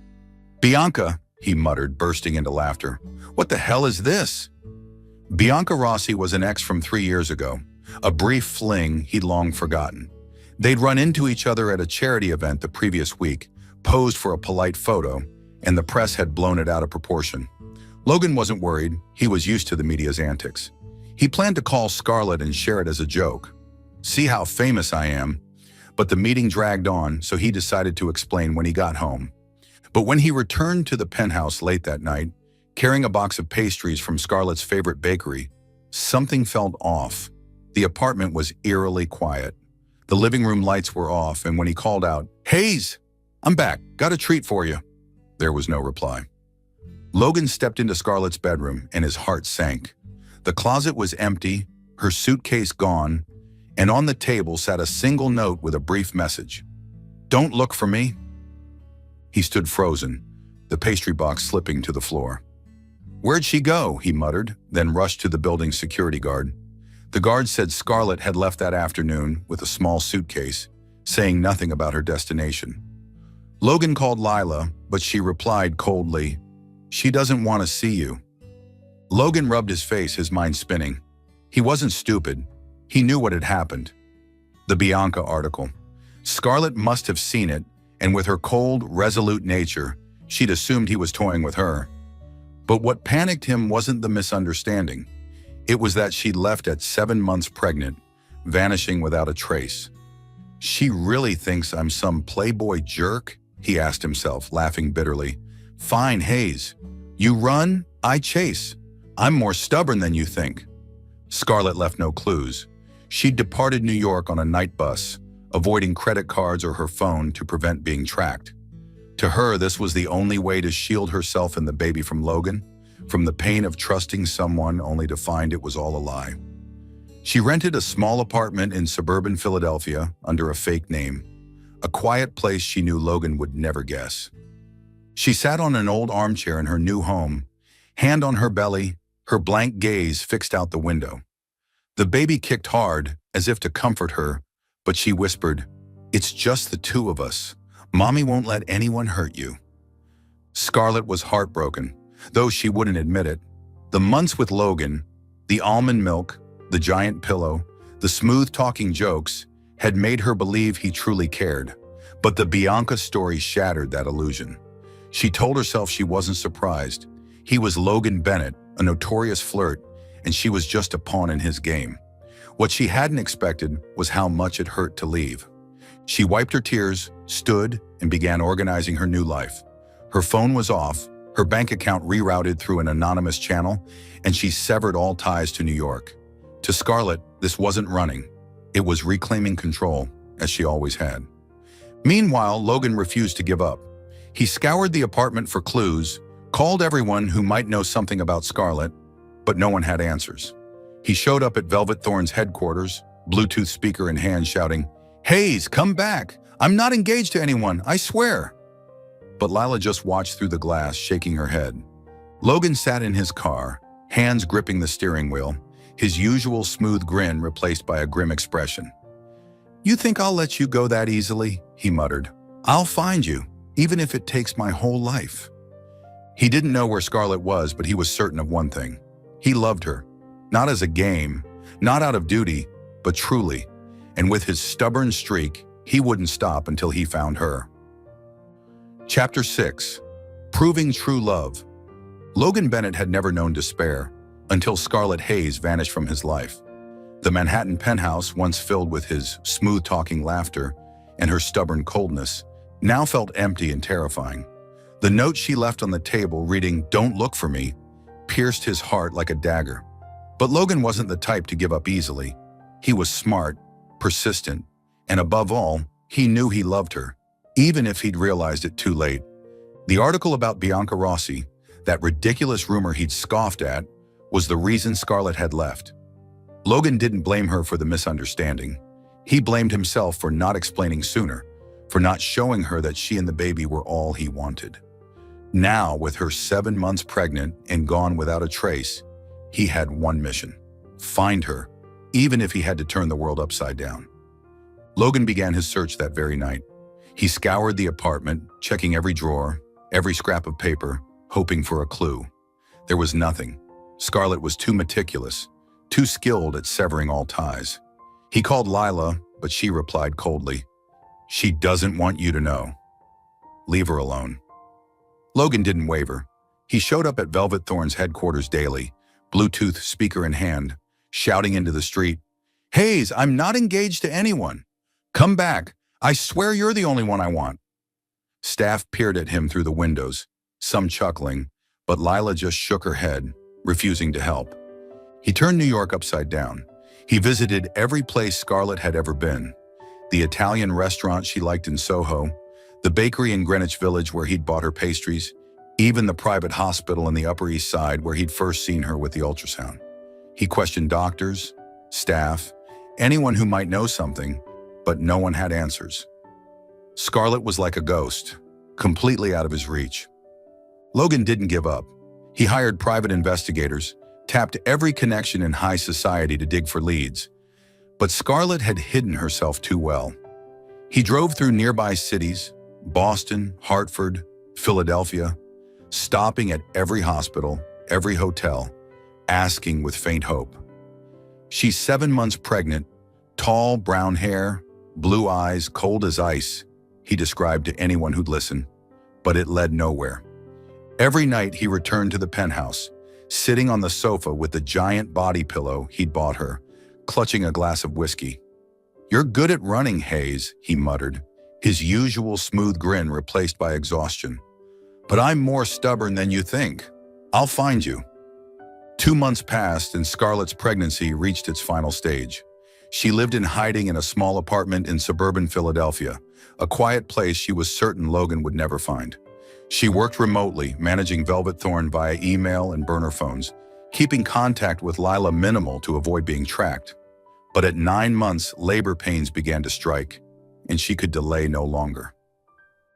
"Bianca," he muttered, bursting into laughter. "What the hell is this?" Bianca Rossi was an ex from 3 years ago, a brief fling he'd long forgotten. They'd run into each other at a charity event the previous week, posed for a polite photo, and the press had blown it out of proportion. Logan wasn't worried. He was used to the media's antics. He planned to call Scarlett and share it as a joke. "See how famous I am." But the meeting dragged on, so he decided to explain when he got home. But when he returned to the penthouse late that night, carrying a box of pastries from Scarlett's favorite bakery, something felt off. The apartment was eerily quiet. The living room lights were off, and when he called out, "Hayes, I'm back, got a treat for you," there was no reply. Logan stepped into Scarlett's bedroom, and his heart sank. The closet was empty, her suitcase gone, and on the table sat a single note with a brief message. "Don't look for me." He stood frozen, the pastry box slipping to the floor. "Where'd she go?" he muttered, then rushed to the building's security guard. The guard said Scarlett had left that afternoon with a small suitcase, saying nothing about her destination. Logan called Lila, but she replied coldly, "She doesn't want to see you." Logan rubbed his face, his mind spinning. He wasn't stupid. He knew what had happened. The Bianca article. Scarlett must have seen it, and with her cold, resolute nature, she'd assumed he was toying with her. But what panicked him wasn't the misunderstanding. It was that she'd left at 7 months pregnant, vanishing without a trace. "She really thinks I'm some playboy jerk?" he asked himself, laughing bitterly. "Fine, Hayes. You run, I chase. I'm more stubborn than you think." Scarlett left no clues. She'd departed New York on a night bus, avoiding credit cards or her phone to prevent being tracked. To her, this was the only way to shield herself and the baby from Logan, from the pain of trusting someone only to find it was all a lie. She rented a small apartment in suburban Philadelphia under a fake name, a quiet place she knew Logan would never guess. She sat on an old armchair in her new home, hand on her belly, her blank gaze fixed out the window. The baby kicked hard, as if to comfort her, but she whispered, "It's just the two of us. Mommy won't let anyone hurt you." Scarlett was heartbroken, though she wouldn't admit it. The months with Logan, the almond milk, the giant pillow, the smooth-talking jokes, had made her believe he truly cared. But the Bianca story shattered that illusion. She told herself she wasn't surprised. He was Logan Bennett, a notorious flirt, and she was just a pawn in his game. What she hadn't expected was how much it hurt to leave. She wiped her tears, stood, and began organizing her new life. Her phone was off, her bank account rerouted through an anonymous channel, and she severed all ties to New York. To Scarlett, this wasn't running. It was reclaiming control, as she always had. Meanwhile, Logan refused to give up. He scoured the apartment for clues, called everyone who might know something about Scarlett, but no one had answers. He showed up at Velvet Thorn's headquarters, Bluetooth speaker in hand, shouting, "Hayes, come back! I'm not engaged to anyone, I swear!" But Lila just watched through the glass, shaking her head. Logan sat in his car, hands gripping the steering wheel, his usual smooth grin replaced by a grim expression. "You think I'll let you go that easily?" he muttered. "I'll find you, even if it takes my whole life." He didn't know where Scarlett was, but he was certain of one thing. He loved her. Not as a game, not out of duty, but truly. And with his stubborn streak, he wouldn't stop until he found her. Chapter 6. Proving True Love. Logan Bennett had never known despair until Scarlett Hayes vanished from his life. The Manhattan penthouse, once filled with his smooth-talking laughter and her stubborn coldness, now felt empty and terrifying. The note she left on the table reading, "Don't look for me," pierced his heart like a dagger. But Logan wasn't the type to give up easily. He was smart, persistent, and above all, he knew he loved her, even if he'd realized it too late. The article about Bianca Rossi, that ridiculous rumor he'd scoffed at, was the reason Scarlett had left. Logan didn't blame her for the misunderstanding. He blamed himself for not explaining sooner, for not showing her that she and the baby were all he wanted. Now, with her 7 months pregnant and gone without a trace, he had one mission: find her, even if he had to turn the world upside down. Logan began his search that very night. He scoured the apartment, checking every drawer, every scrap of paper, hoping for a clue. There was nothing. Scarlett was too meticulous, too skilled at severing all ties. He called Lila, but she replied coldly, "She doesn't want you to know. Leave her alone." Logan didn't waver. He showed up at Velvet Thorn's headquarters daily, Bluetooth speaker in hand, shouting into the street, "Hayes, I'm not engaged to anyone. Come back. I swear you're the only one I want." Staff peered at him through the windows, some chuckling, but Lila just shook her head, refusing to help. He turned New York upside down. He visited every place Scarlett had ever been: the Italian restaurant she liked in Soho, the bakery in Greenwich Village where he'd bought her pastries, even the private hospital in the Upper East Side where he'd first seen her with the ultrasound. He questioned doctors, staff, anyone who might know something, but no one had answers. Scarlett was like a ghost, completely out of his reach. Logan didn't give up. He hired private investigators, tapped every connection in high society to dig for leads. But Scarlett had hidden herself too well. He drove through nearby cities, Boston, Hartford, Philadelphia, stopping at every hospital, every hotel, asking with faint hope. "She's 7 months pregnant, tall, brown hair, blue eyes, cold as ice," he described to anyone who'd listen, but it led nowhere. Every night he returned to the penthouse, sitting on the sofa with the giant body pillow he'd bought her, clutching a glass of whiskey. "You're good at running, Hayes," he muttered, his usual smooth grin replaced by exhaustion. "But I'm more stubborn than you think. I'll find you." 2 months passed and Scarlett's pregnancy reached its final stage. She lived in hiding in a small apartment in suburban Philadelphia, a quiet place she was certain Logan would never find. She worked remotely, managing Velvet Thorn via email and burner phones, keeping contact with Lila minimal to avoid being tracked. But at 9 months, labor pains began to strike, and she could delay no longer.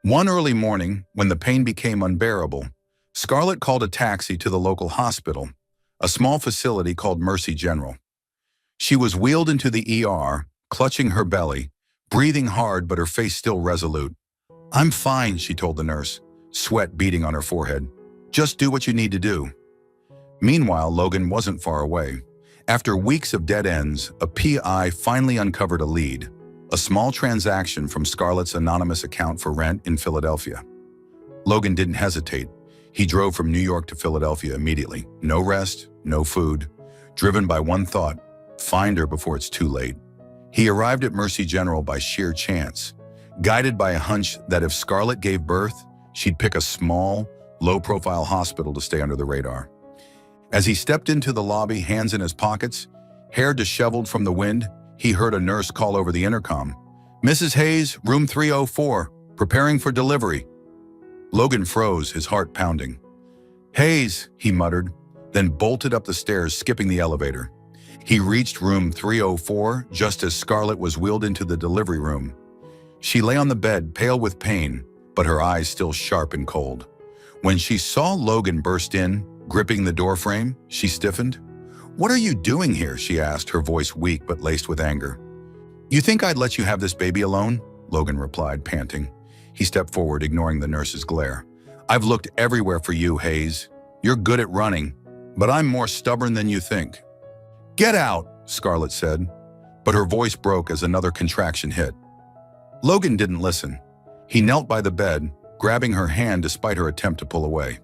One early morning, when the pain became unbearable, Scarlett called a taxi to the local hospital, a small facility called Mercy General. She was wheeled into the ER, clutching her belly, breathing hard but her face still resolute. "I'm fine," she told the nurse, sweat beading on her forehead. "Just do what you need to do." Meanwhile, Logan wasn't far away. After weeks of dead ends, a PI finally uncovered a lead, a small transaction from Scarlett's anonymous account for rent in Philadelphia. Logan didn't hesitate. He drove from New York to Philadelphia immediately. No rest, no food, driven by one thought: find her before it's too late. He arrived at Mercy General by sheer chance, guided by a hunch that if Scarlett gave birth, she'd pick a small, low-profile hospital to stay under the radar. As he stepped into the lobby, hands in his pockets, hair disheveled from the wind, he heard a nurse call over the intercom. "Mrs. Hayes, room 304, preparing for delivery." Logan froze, his heart pounding. "Hayes," he muttered, then bolted up the stairs, skipping the elevator. He reached room 304 just as Scarlett was wheeled into the delivery room. She lay on the bed, pale with pain, but her eyes still sharp and cold. When she saw Logan burst in, gripping the doorframe, she stiffened. "What are you doing here?" she asked, her voice weak but laced with anger. "You think I'd let you have this baby alone?" Logan replied, panting. He stepped forward, ignoring the nurse's glare. "I've looked everywhere for you, Hayes. You're good at running, but I'm more stubborn than you think." "Get out," Scarlett said, but her voice broke as another contraction hit. Logan didn't listen. He knelt by the bed, grabbing her hand despite her attempt to pull away.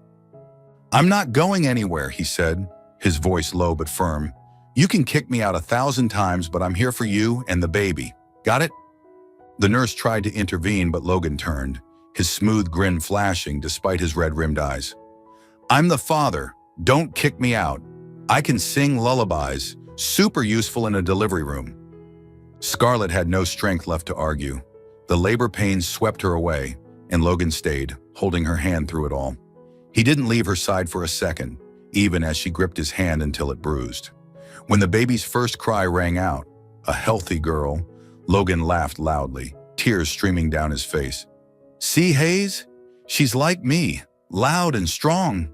"I'm not going anywhere," he said, his voice low but firm. "You can kick me out 1,000 times, but I'm here for you and the baby. Got it?" The nurse tried to intervene, but Logan turned, his smooth grin flashing despite his red-rimmed eyes. "I'm the father. Don't kick me out. I can sing lullabies, super useful in a delivery room." Scarlett had no strength left to argue. The labor pains swept her away, and Logan stayed, holding her hand through it all. He didn't leave her side for a second, even as she gripped his hand until it bruised. When the baby's first cry rang out, a healthy girl, Logan laughed loudly, tears streaming down his face. "See, Hayes? She's like me, loud and strong."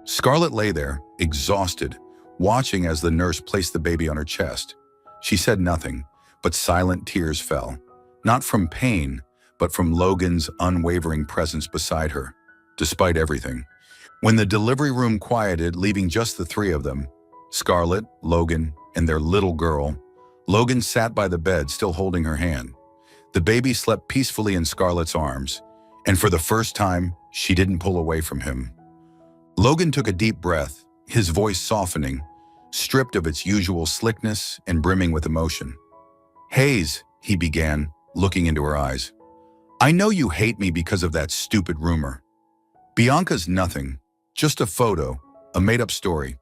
Scarlett lay there, exhausted, watching as the nurse placed the baby on her chest. She said nothing, but silent tears fell, not from pain, but from Logan's unwavering presence beside her, despite everything. When the delivery room quieted, leaving just the three of them, Scarlett, Logan, and their little girl, Logan sat by the bed, still holding her hand. The baby slept peacefully in Scarlett's arms, and for the first time, she didn't pull away from him. Logan took a deep breath, his voice softening, stripped of its usual slickness and brimming with emotion. "Hayes," he began, looking into her eyes. "I know you hate me because of that stupid rumor. Bianca's nothing, just a photo, a made-up story.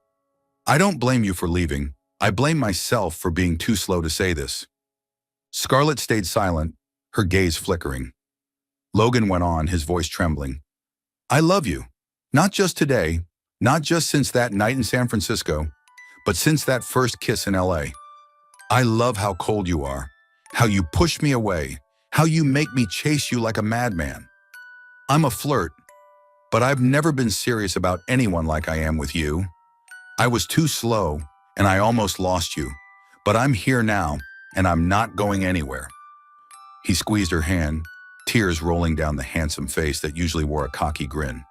I don't blame you for leaving. I blame myself for being too slow to say this." Scarlett stayed silent, her gaze flickering. Logan went on, his voice trembling. "I love you. Not just today, not just since that night in San Francisco, but since that first kiss in LA. I love how cold you are, how you push me away, how you make me chase you like a madman. I'm a flirt, but I've never been serious about anyone like I am with you. I was too slow, and I almost lost you, but I'm here now, and I'm not going anywhere." He squeezed her hand, tears rolling down the handsome face that usually wore a cocky grin.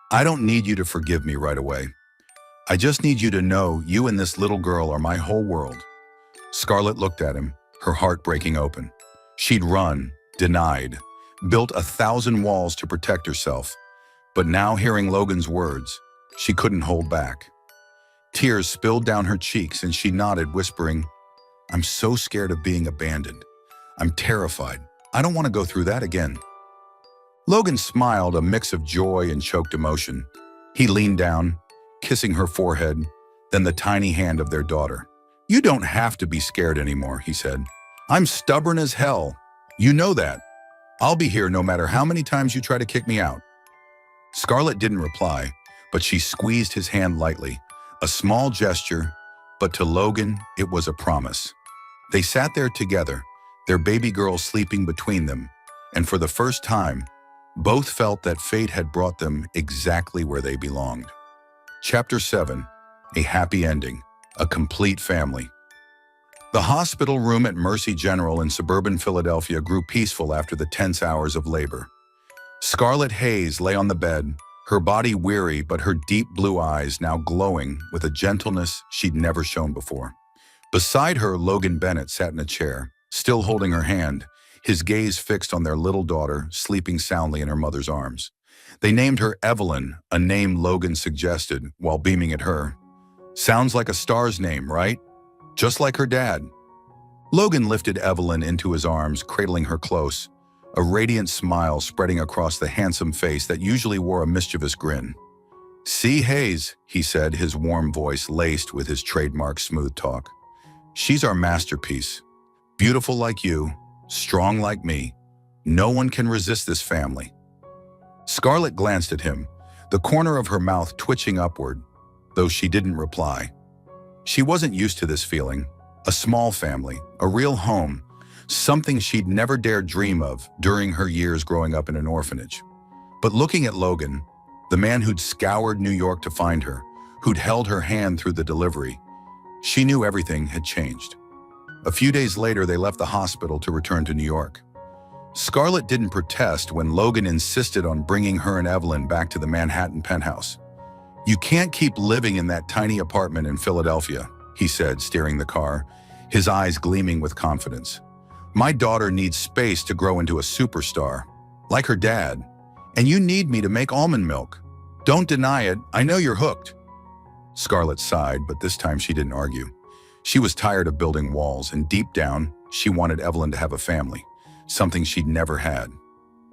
"I don't need you to forgive me right away. I just need you to know you and this little girl are my whole world." Scarlett looked at him, her heart breaking open. She'd run, denied, built 1,000 walls to protect herself, but now hearing Logan's words, she couldn't hold back. Tears spilled down her cheeks and she nodded, whispering, "I'm so scared of being abandoned. I'm terrified. I don't want to go through that again." Logan smiled, a mix of joy and choked emotion. He leaned down, kissing her forehead, then the tiny hand of their daughter. "You don't have to be scared anymore," he said. "I'm stubborn as hell. You know that. I'll be here no matter how many times you try to kick me out." Scarlett didn't reply, but she squeezed his hand lightly, a small gesture, but to Logan, it was a promise. They sat there together, their baby girl sleeping between them, and for the first time, Both felt that fate had brought them exactly where they belonged. Chapter 7. A happy ending. A complete family. The hospital room at Mercy General in suburban Philadelphia grew peaceful after the tense hours of labor. Scarlett Hayes lay on the bed, her body weary but her deep blue eyes now glowing with a gentleness she'd never shown before. Beside her, Logan Bennett sat in a chair, still holding her hand, his gaze fixed on their little daughter, sleeping soundly in her mother's arms. They named her Evelyn, a name Logan suggested while beaming at her. "Sounds like a star's name, right? Just like her dad." Logan lifted Evelyn into his arms, cradling her close, a radiant smile spreading across the handsome face that usually wore a mischievous grin. "See, Hayes," he said, his warm voice laced with his trademark smooth talk. "She's our masterpiece. Beautiful like you, strong like me. No one can resist this family." Scarlett glanced at him, the corner of her mouth twitching upward, though she didn't reply. She wasn't used to this feeling. A small family, a real home, something she'd never dared dream of during her years growing up in an orphanage. But looking at Logan, the man who'd scoured New York to find her, who'd held her hand through the delivery, she knew everything had changed. A few days later, they left the hospital to return to New York. Scarlett didn't protest when Logan insisted on bringing her and Evelyn back to the Manhattan penthouse. "You can't keep living in that tiny apartment in Philadelphia," he said, steering the car, his eyes gleaming with confidence. "My daughter needs space to grow into a superstar, like her dad. And you need me to make almond milk. Don't deny it, I know you're hooked." Scarlett sighed, but this time she didn't argue. She was tired of building walls, and deep down, she wanted Evelyn to have a family, something she'd never had.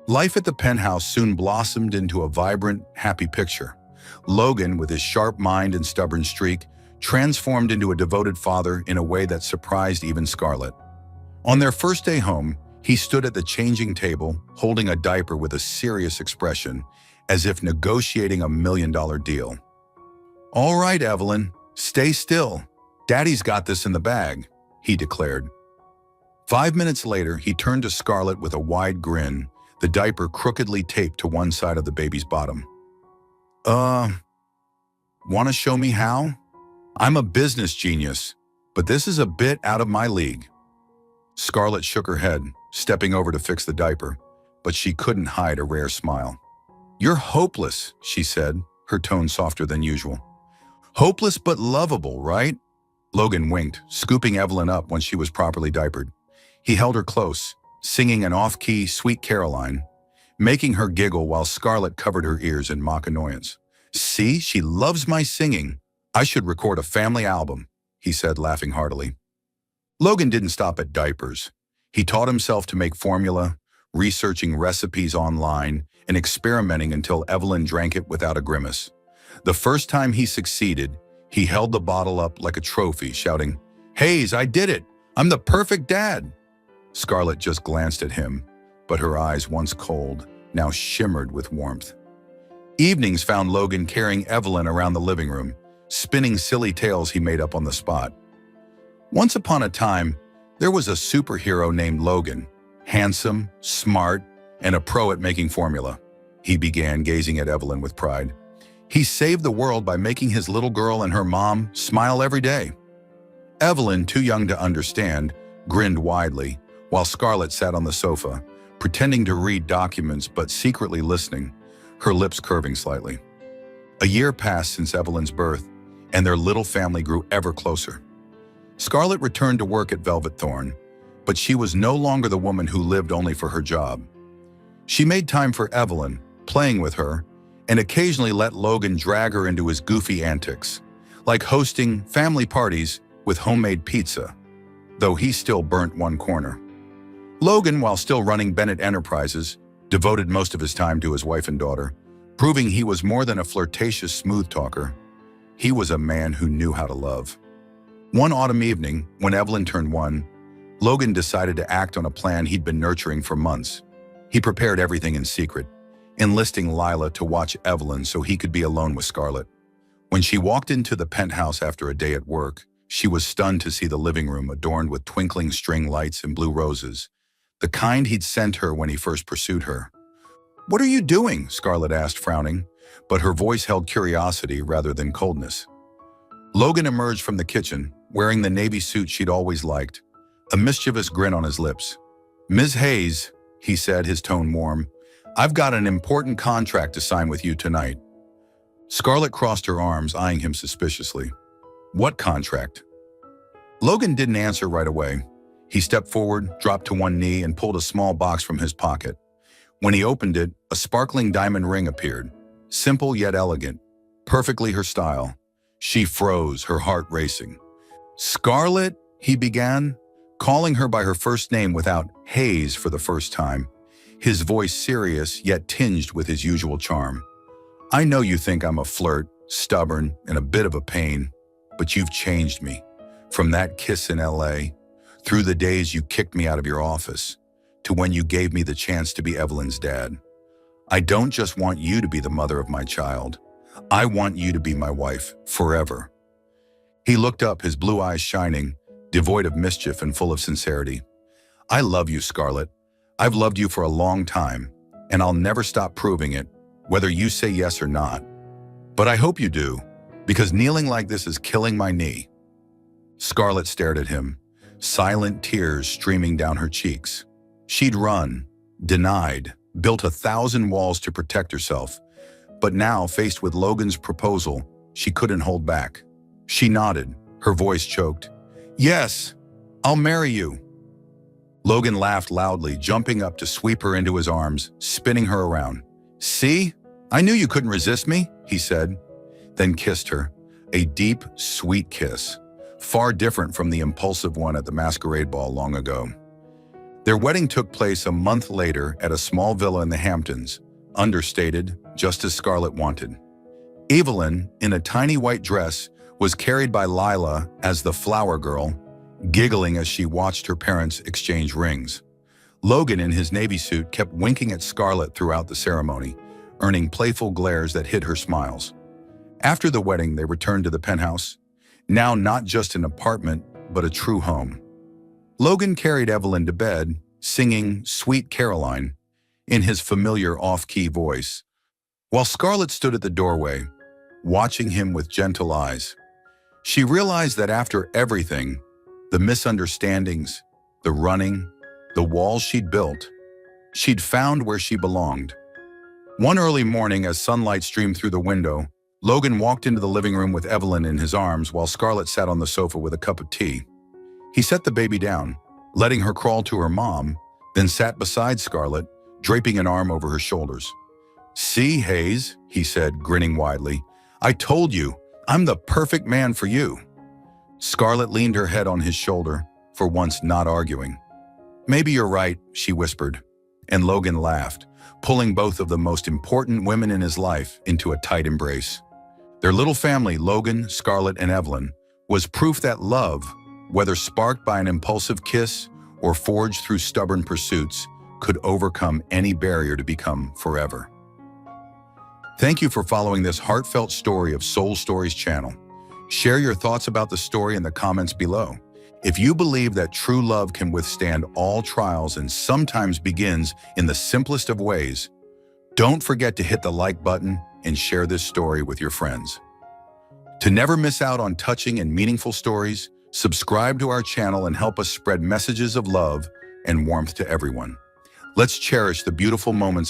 Life at the penthouse soon blossomed into a vibrant, happy picture. Logan, with his sharp mind and stubborn streak, transformed into a devoted father in a way that surprised even Scarlett. On their first day home, he stood at the changing table, holding a diaper with a serious expression, as if negotiating a $1 million deal. "All right, Evelyn, stay still. Daddy's got this in the bag," he declared. 5 minutes later, he turned to Scarlett with a wide grin, the diaper crookedly taped to one side of the baby's bottom. Want to show me how? I'm a business genius, but this is a bit out of my league." Scarlett shook her head, stepping over to fix the diaper, but she couldn't hide a rare smile. "You're hopeless," she said, her tone softer than usual. "Hopeless but lovable, right?" Logan winked, scooping Evelyn up when she was properly diapered. He held her close, singing an off-key Sweet Caroline, making her giggle while Scarlett covered her ears in mock annoyance. "See, she loves my singing. I should record a family album," he said, laughing heartily. Logan didn't stop at diapers. He taught himself to make formula, researching recipes online, and experimenting until Evelyn drank it without a grimace. The first time he succeeded, he held the bottle up like a trophy, shouting, "Hayes, I did it! I'm the perfect dad!" Scarlett just glanced at him, but her eyes, once cold, now shimmered with warmth. Evenings found Logan carrying Evelyn around the living room, spinning silly tales he made up on the spot. Once upon a time, there was a superhero named Logan, handsome, smart, and a pro at making formula. He began, gazing at Evelyn with pride. He saved the world by making his little girl and her mom smile every day. Evelyn, too young to understand, grinned widely, while Scarlett sat on the sofa, pretending to read documents but secretly listening, her lips curving slightly. A year passed since Evelyn's birth, and their little family grew ever closer. Scarlett returned to work at Velvet Thorn, but she was no longer the woman who lived only for her job. She made time for Evelyn, playing with her, and occasionally let Logan drag her into his goofy antics, like hosting family parties with homemade pizza, though he still burnt one corner. Logan, while still running Bennett Enterprises, devoted most of his time to his wife and daughter, proving he was more than a flirtatious smooth talker. He was a man who knew how to love. One autumn evening, when Evelyn turned 1, Logan decided to act on a plan he'd been nurturing for months. He prepared everything in secret, enlisting Lila to watch Evelyn so he could be alone with Scarlett. When she walked into the penthouse after a day at work, she was stunned to see the living room adorned with twinkling string lights and blue roses, the kind he'd sent her when he first pursued her. "What are you doing?" Scarlett asked, frowning, but her voice held curiosity rather than coldness. Logan emerged from the kitchen, wearing the navy suit she'd always liked, a mischievous grin on his lips. "Ms. Hayes," he said, his tone warm, "I've got an important contract to sign with you tonight." Scarlett crossed her arms, eyeing him suspiciously. "What contract?" Logan didn't answer right away. He stepped forward, dropped to one knee, and pulled a small box from his pocket. When he opened it, a sparkling diamond ring appeared, simple yet elegant, perfectly her style. She froze, her heart racing. "Scarlett," he began, calling her by her first name without Hayes for the first time, his voice serious yet tinged with his usual charm. "I know you think I'm a flirt, stubborn, and a bit of a pain, but you've changed me. From that kiss in LA, through the days you kicked me out of your office, to when you gave me the chance to be Evelyn's dad. I don't just want you to be the mother of my child. I want you to be my wife, forever." He looked up, his blue eyes shining, devoid of mischief and full of sincerity. "I love you, Scarlett. I've loved you for a long time, and I'll never stop proving it, whether you say yes or not. But I hope you do, because kneeling like this is killing my knee." Scarlett stared at him, silent tears streaming down her cheeks. She'd run, denied, built 1,000 walls to protect herself, but now, faced with Logan's proposal, she couldn't hold back. She nodded, her voice choked. "Yes, I'll marry you." Logan laughed loudly, jumping up to sweep her into his arms, spinning her around. "See? I knew you couldn't resist me," he said, then kissed her, a deep, sweet kiss, far different from the impulsive one at the masquerade ball long ago. Their wedding took place a month later at a small villa in the Hamptons, understated, just as Scarlett wanted. Evelyn, in a tiny white dress, was carried by Lila as the flower girl, giggling as she watched her parents exchange rings. Logan, in his navy suit, kept winking at Scarlett throughout the ceremony, earning playful glares that hid her smiles. After the wedding, they returned to the penthouse, now not just an apartment, but a true home. Logan carried Evelyn to bed, singing Sweet Caroline in his familiar off-key voice, while Scarlett stood at the doorway, watching him with gentle eyes. She realized that after everything, the misunderstandings, the running, the walls she'd built, she'd found where she belonged. One early morning, as sunlight streamed through the window, Logan walked into the living room with Evelyn in his arms while Scarlett sat on the sofa with a cup of tea. He set the baby down, letting her crawl to her mom, then sat beside Scarlett, draping an arm over her shoulders. "See, Hayes," he said, grinning widely, "I told you, I'm the perfect man for you." Scarlett leaned her head on his shoulder, for once not arguing. "Maybe you're right," she whispered, and Logan laughed, pulling both of the most important women in his life into a tight embrace. Their little family, Logan, Scarlett, and Evelyn, was proof that love, whether sparked by an impulsive kiss or forged through stubborn pursuits, could overcome any barrier to become forever. Thank you for following this heartfelt story of Soul Stories channel. Share your thoughts about the story in the comments below. If you believe that true love can withstand all trials and sometimes begins in the simplest of ways, don't forget to hit the like button and share this story with your friends. To never miss out on touching and meaningful stories, subscribe to our channel and help us spread messages of love and warmth to everyone. Let's cherish the beautiful moments